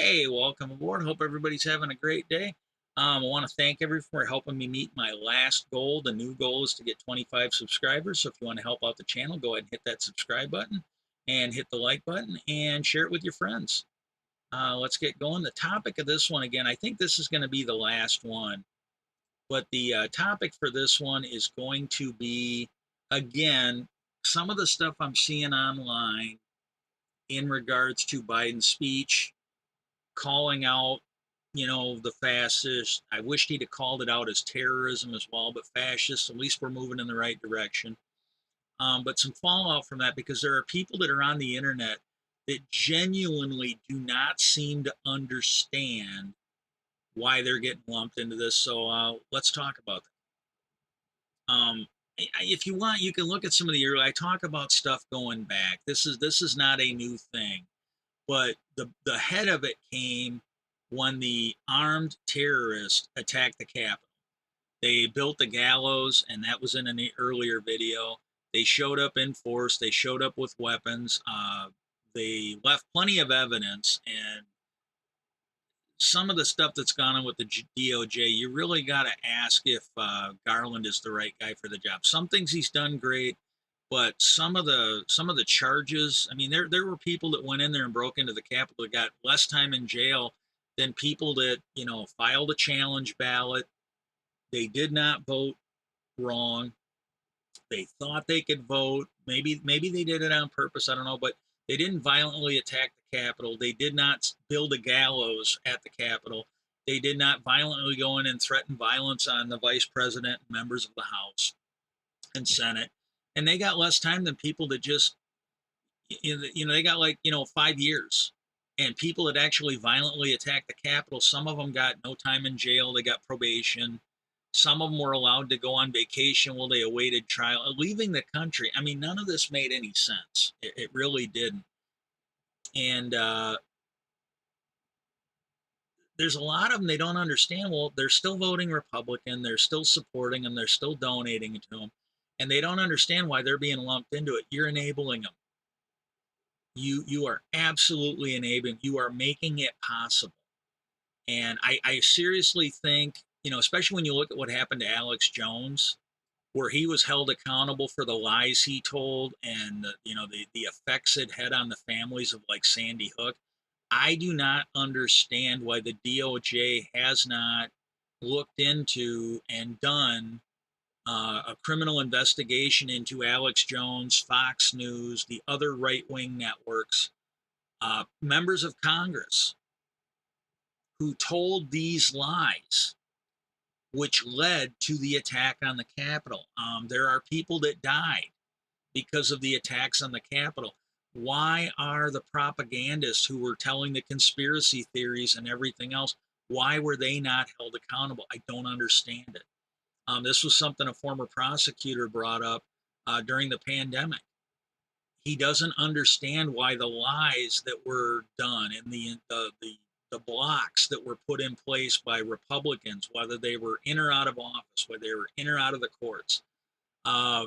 Hey, welcome aboard. Hope everybody's having a great day. I want to thank everyone for helping me meet my last goal. The new goal is to get 25 subscribers. So if you want to help out the channel, go ahead and hit that subscribe button and hit the like button and share it with your friends. Let's get going. The topic of this one, again, I think this is going to be the last one, but the topic for this one is going to be, again, some of the stuff I'm seeing online in regards to Biden's speech calling out, the fascists. I wished he'd have called it out as terrorism as well, but fascists, at least we're moving in the right direction. But some fallout from that because there are people that are on the internet that genuinely do not seem to understand why they're getting lumped into this. So let's talk about that. If you want, you can look at some of the early. I talk about stuff going back. This is not a new thing, but the head of it came when the armed terrorists attacked the Capitol. They built the gallows, and that was in an earlier video. They showed up in force. They showed up with weapons. They left plenty of evidence, and some of the stuff that's gone on with the DOJ, you really got to ask if Garland is the right guy for the job. Some things he's done great, but some of the charges. I mean, there were people that went in there and broke into the Capitol that got less time in jail than people that filed a challenge ballot. They did not vote wrong. They thought they could vote. Maybe they did it on purpose. I don't know, but they didn't violently attack the Capitol. They did not build a gallows at the Capitol. They did not violently go in and threaten violence on the vice president and members of the House and Senate. And they got less time than people that just, they got like, 5 years. And people that actually violently attacked the Capitol, some of them got no time in jail. They got probation. Some of them were allowed to go on vacation while they awaited trial, leaving the country. I mean, none of this made any sense. It really didn't. And there's a lot of them they don't understand. Well, they're still voting Republican. They're still supporting them. They're still donating to them. And they don't understand why they're being lumped into it. You're enabling them. You are absolutely enabling. You are making it possible. And I seriously think, especially when you look at what happened to Alex Jones, where he was held accountable for the lies he told and the effects it had on the families of like Sandy Hook. I do not understand why the DOJ has not looked into and done a criminal investigation into Alex Jones, Fox News, the other right wing networks, members of Congress who told these lies, which led to the attack on the Capitol. There are people that died because of the attacks on the Capitol. Why are the propagandists who were telling the conspiracy theories and everything else, why were they not held accountable? I don't understand it. This was something a former prosecutor brought up during the pandemic. He doesn't understand why the lies that were done and the blocks that were put in place by Republicans, whether they were in or out of office, whether they were in or out of the courts, uh,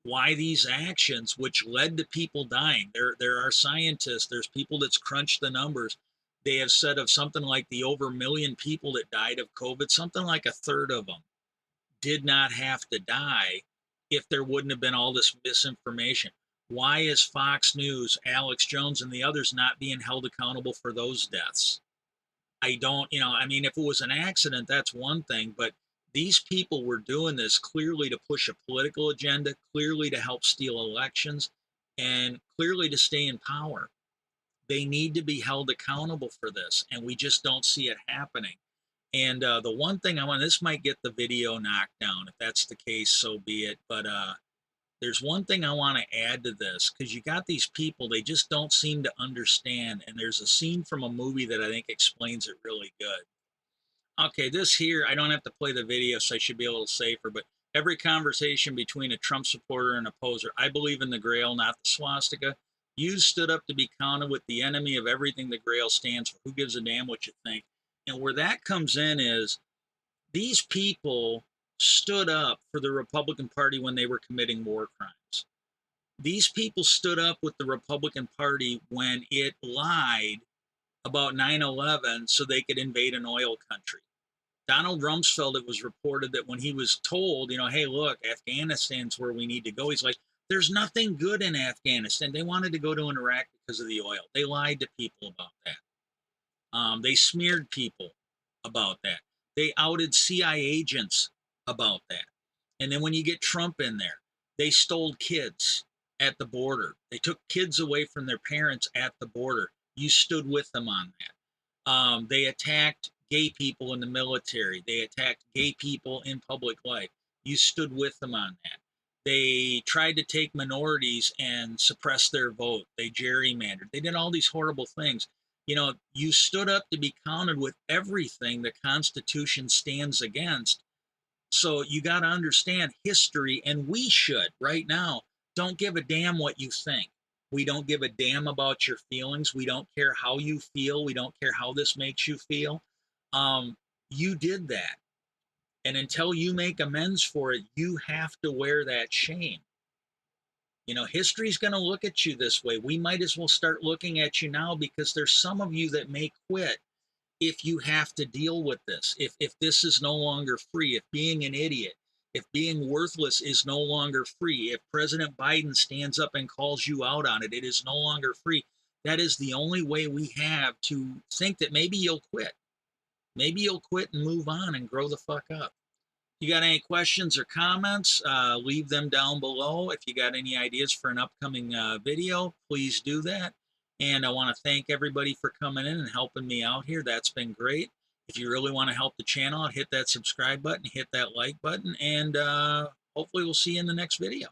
why these actions, which led to people dying. There are scientists, there's people that's crunched the numbers. They have said of something like the over 1 million people that died of COVID, something like a third of them did not have to die if there wouldn't have been all this misinformation. Why is Fox News, Alex Jones, and the others not being held accountable for those deaths? I don't, I mean, if it was an accident, that's one thing, but these people were doing this clearly to push a political agenda, clearly to help steal elections, and clearly to stay in power. They need to be held accountable for this, and we just don't see it happening. And the one thing I want, this might get the video knocked down. If that's the case, so be it. But there's one thing I want to add to this because you got these people, they just don't seem to understand. And there's a scene from a movie that I think explains it really good. Okay, this here, I don't have to play the video, so I should be a little safer. But every conversation between a Trump supporter and opposer, I believe in the Grail, not the swastika. You stood up to be counted with the enemy of everything the Grail stands for. Who gives a damn what you think? And where that comes in is these people stood up for the Republican Party when they were committing war crimes. These people stood up with the Republican Party when it lied about 9/11 so they could invade an oil country. Donald Rumsfeld, it was reported that when he was told, hey, look, Afghanistan's where we need to go, he's like, there's nothing good in Afghanistan. They wanted to go to Iraq because of the oil. They lied to people about that. They smeared people about that. They outed CIA agents about that. And then when you get Trump in there, they stole kids at the border. They took kids away from their parents at the border. You stood with them on that. They attacked gay people in the military. They attacked gay people in public life. You stood with them on that. They tried to take minorities and suppress their vote. They gerrymandered. They did all these horrible things. You stood up to be counted with everything the Constitution stands against. So you got to understand history, and we should right now don't give a damn what you think. We don't give a damn about your feelings. We don't care how you feel. We don't care how this makes you feel. You did that. And until you make amends for it, you have to wear that shame. History's going to look at you this way. We might as well start looking at you now because there's some of you that may quit if you have to deal with this. If this is no longer free, if being an idiot, if being worthless is no longer free, if President Biden stands up and calls you out on it, it is no longer free. That is the only way we have to think that maybe you'll quit. Maybe you'll quit and move on and grow the fuck up. If you got any questions or comments, leave them down below. If you got any ideas for an upcoming video, please do that. And I want to thank everybody for coming in and helping me out here. That's been great. If you really want to help the channel, hit that subscribe button, hit that like button, and hopefully we'll see you in the next video.